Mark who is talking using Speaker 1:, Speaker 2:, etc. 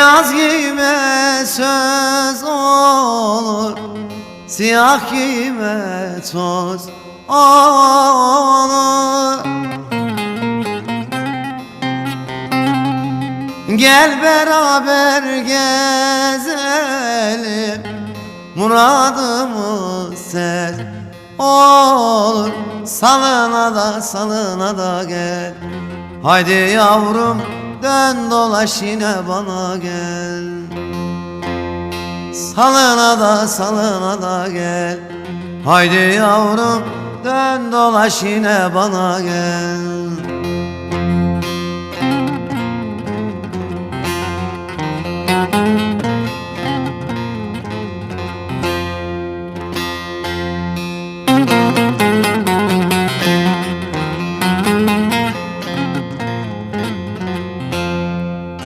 Speaker 1: Beyaz giyme söz olur, siyah giyme toz olur. Gel beraber gezelim, muradımız sen olur. Salına da gel, haydi yavrum dön dolaş yine bana gel. Salına da gel, haydi yavrum dön dolaş yine bana gel.